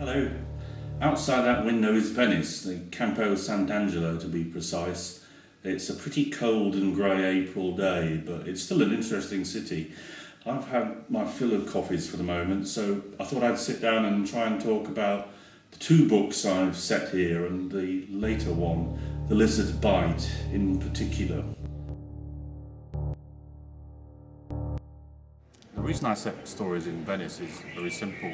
Hello. Outside that window is Venice, the Campo Sant'Angelo to be precise. It's a pretty cold and grey April day, but it's still an interesting city. I've had my fill of coffees for the moment, so I thought I'd sit down and try and talk about the two books I've set here and the later one, The Lizard's Bite, in particular. The reason I set stories in Venice is very simple.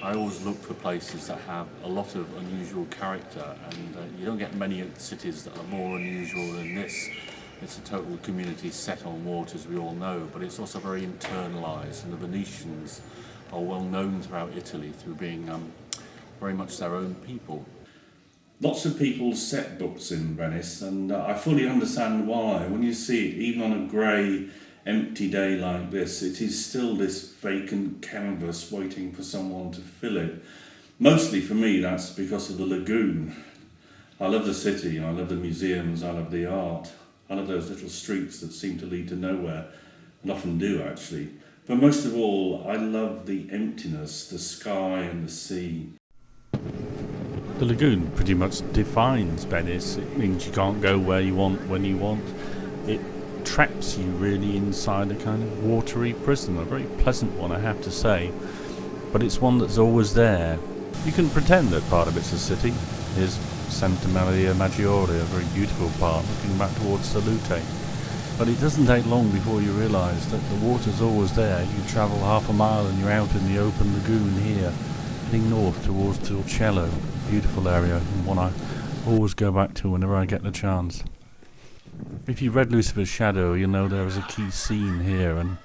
I always look for places that have a lot of unusual character, and you don't get many cities that are more unusual than this. It's a total community set on water, as we all know, but it's also very internalised, and the Venetians are well known throughout Italy through being very much their own people. Lots of people set books in Venice, and I fully understand why. When you see it, even on a grey, empty day like this, it is still this vacant canvas waiting for someone to fill it. Mostly for me, that's because of the lagoon. I love the city, I love the museums, I love the art. I love those little streets that seem to lead to nowhere, and often do actually. But most of all, I love the emptiness, the sky and the sea. The lagoon pretty much defines Venice. It means you can't go where you want, when you want. It traps you really inside a kind of watery prison, a very pleasant one I have to say, but it's one that's always there. You can pretend that part of it's a city. Here's Santa Maria Maggiore, a very beautiful part looking back towards Salute, but it doesn't take long before you realise that the water's always there. You travel half a mile and you're out in the open lagoon here, heading north towards Torcello, a beautiful area and one I always go back to whenever I get the chance. If you've read Lucifer's Shadow, you'll know there is a key scene here, and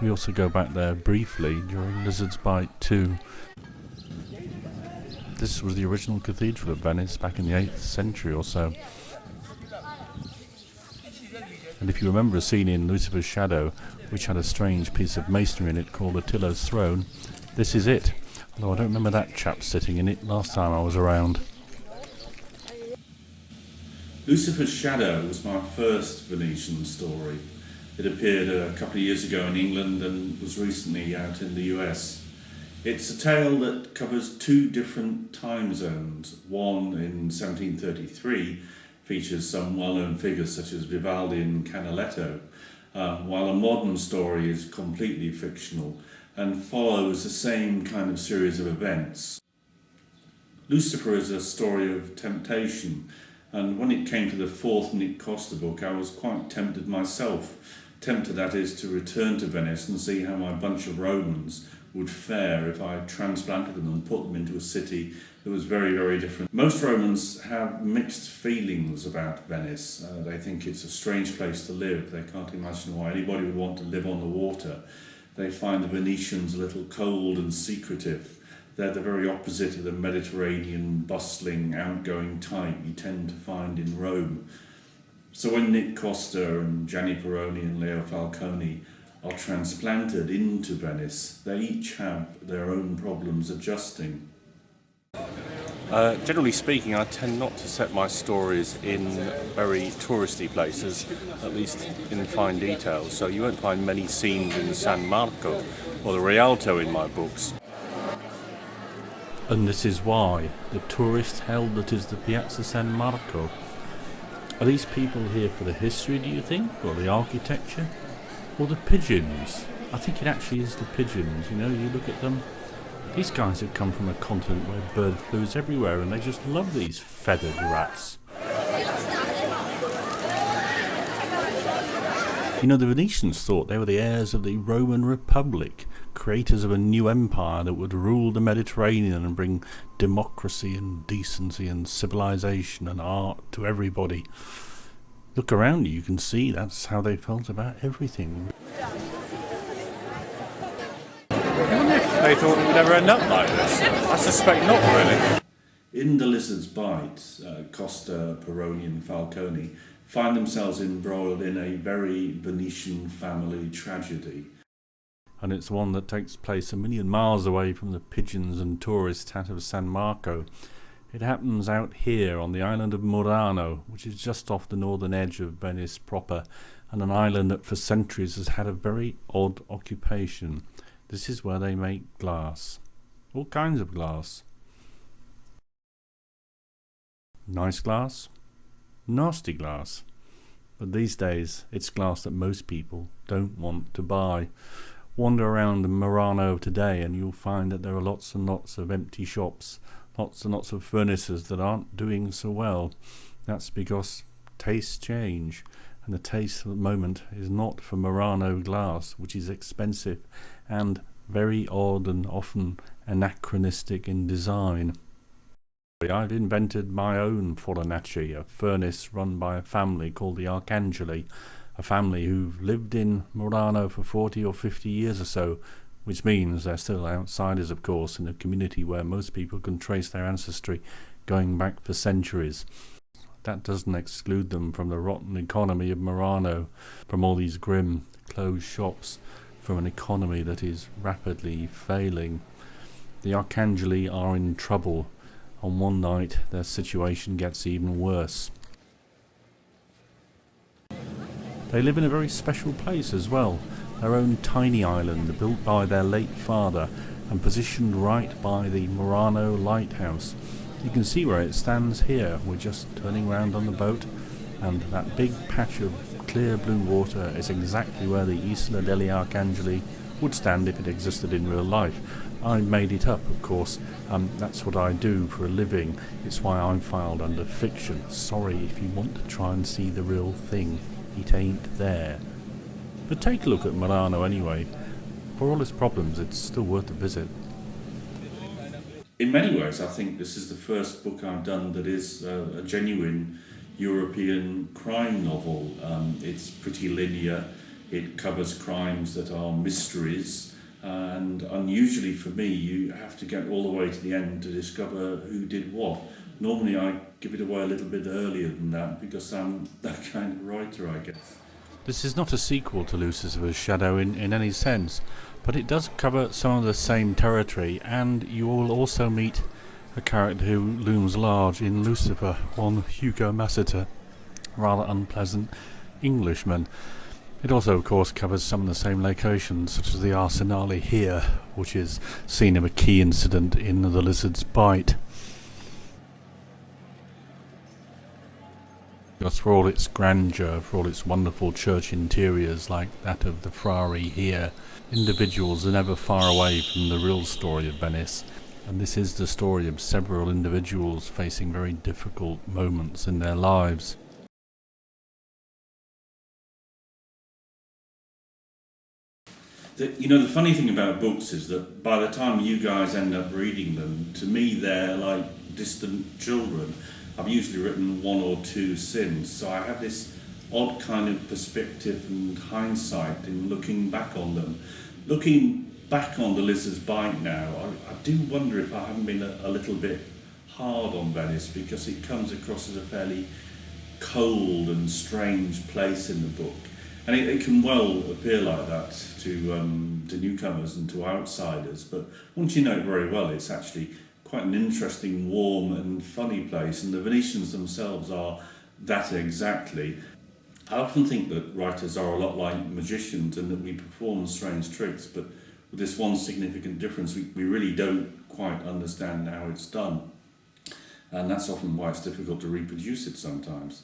we also go back there briefly during Lizard's Bite 2. This was the original cathedral of Venice back in the 8th century or so. And if you remember a scene in Lucifer's Shadow which had a strange piece of masonry in it called Attila's throne, this is it. Although I don't remember that chap sitting in it last time I was around. Lucifer's Shadow was my first Venetian story. It appeared a couple of years ago in England and was recently out in the US. It's a tale that covers two different time zones. One in 1733 features some well-known figures such as Vivaldi and Canaletto, while a modern story is completely fictional and follows the same kind of series of events. Lucifer is a story of temptation, and when it came to the fourth Nic Costa book, I was quite tempted myself. Tempted, that is, to return to Venice and see how my bunch of Romans would fare if I transplanted them and put them into a city that was very, very different. Most Romans have mixed feelings about Venice. They think it's a strange place to live. They can't imagine why anybody would want to live on the water. They find the Venetians a little cold and secretive. They're the very opposite of the Mediterranean, bustling, outgoing type you tend to find in Rome. So when Nic Costa and Gianni Peroni and Leo Falcone are transplanted into Venice, they each have their own problems adjusting. Generally speaking, I tend not to set my stories in very touristy places, at least in fine detail, so you won't find many scenes in San Marco or the Rialto in my books. And this is why the tourist hell that is the Piazza San Marco. Are these people here for the history, do you think, or the architecture, or the pigeons? I think it actually is the pigeons. You know, you look at them, these guys have come from a continent where bird flu is everywhere, and they just love these feathered rats. You know, the Venetians thought they were the heirs of the Roman Republic, creators of a new empire that would rule the Mediterranean and bring democracy and decency and civilization and art to everybody. Look around you, you can see that's how they felt about everything. They thought it would ever end up like this. I suspect not, really. In The Lizard's Bite, Costa, Peroni and Falcone find themselves embroiled in a very Venetian family tragedy. And it's one that takes place a million miles away from the pigeons and tourist hat of San Marco. It happens out here on the island of Murano, which is just off the northern edge of Venice proper, and an island that for centuries has had a very odd occupation. This is where they make glass. All kinds of glass. Nice glass, nasty glass. But these days, it's glass that most people don't want to buy. Wander around Murano today and you'll find that there are lots and lots of empty shops, lots and lots of furnaces that aren't doing so well. That's because tastes change, and the taste at the moment is not for Murano glass, which is expensive and very odd and often anachronistic in design. I've invented my own fornaci, a furnace run by a family called the Arcangeli, a family who've lived in Murano for 40 or 50 years or so, which means they're still outsiders, of course, in a community where most people can trace their ancestry going back for centuries. That doesn't exclude them from the rotten economy of Murano, from all these grim closed shops, from an economy that is rapidly failing. The Arcangeli are in trouble. On one night, their situation gets even worse. They live in a very special place as well, their own tiny island built by their late father and positioned right by the Murano lighthouse. You can see where it stands here. We're just turning round on the boat, and that big patch of clear blue water is exactly where the Isla degli Arcangeli would stand if it existed in real life. I made it up, of course. That's what I do for a living. It's why I'm filed under fiction. Sorry if you want to try and see the real thing. It ain't there. But take a look at Murano anyway. For all its problems, it's still worth a visit. In many ways, I think this is the first book I've done that is a genuine European crime novel. It's pretty linear. It covers crimes that are mysteries. And unusually for me, you have to get all the way to the end to discover who did what. Normally I give it away a little bit earlier than that because I'm that kind of writer, I guess. This is not a sequel to Lucifer's Shadow in any sense, but it does cover some of the same territory, and you will also meet a character who looms large in Lucifer, one Hugo Massiter, rather unpleasant Englishman. It also, of course, covers some of the same locations, such as the Arsenale here, which is scene of a key incident in The Lizard's Bite. Because for all its grandeur, for all its wonderful church interiors like that of the Frari here, individuals are never far away from the real story of Venice, and this is the story of several individuals facing very difficult moments in their lives. The funny thing about books is that by the time you guys end up reading them, to me they're like distant children. I've usually written one or two since, so I have this odd kind of perspective and hindsight in looking back on them. Looking back on The Lizard's Bite now, I do wonder if I haven't been a little bit hard on Venice, because it comes across as a fairly cold and strange place in the book. And it can well appear like that to newcomers and to outsiders, but once you know it very well, it's actually quite an interesting, warm and funny place, and the Venetians themselves are that exactly. I often think that writers are a lot like magicians and that we perform strange tricks, but with this one significant difference, we really don't quite understand how it's done. And that's often why it's difficult to reproduce it sometimes.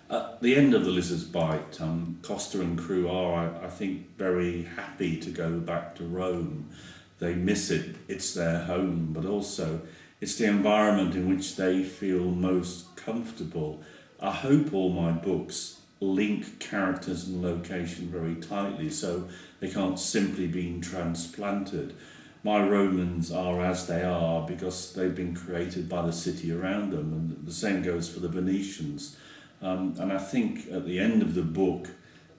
At the end of The Lizard's Bite, Costa and crew are, I think, very happy to go back to Rome. They miss it, it's their home, but also it's the environment in which they feel most comfortable. I hope all my books link characters and location very tightly, so they can't simply be transplanted. My Romans are as they are because they've been created by the city around them, and the same goes for the Venetians. And I think at the end of the book,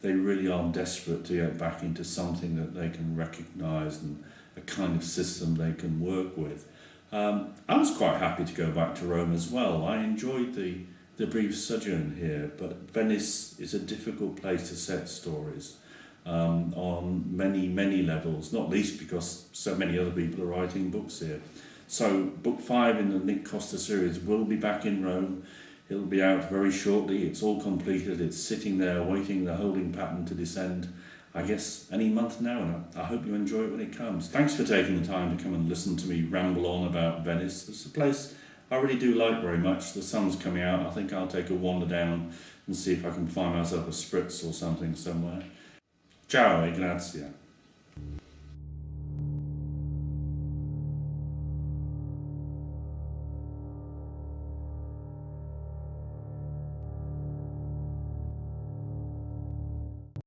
they really are desperate to get back into something that they can recognise and a kind of system they can work with. I was quite happy to go back to Rome as well. I enjoyed the brief sojourn here, but Venice is a difficult place to set stories on many levels, not least because so many other people are writing books here. So book 5 in the Nic Costa series will be back in Rome. It'll be out very shortly. It's all completed. It's sitting there waiting the holding pattern to descend, I guess, any month now, and I hope you enjoy it when it comes. Thanks for taking the time to come and listen to me ramble on about Venice. It's a place I really do like very much. The sun's coming out. I think I'll take a wander down and see if I can find myself a spritz or something somewhere. Ciao e grazie.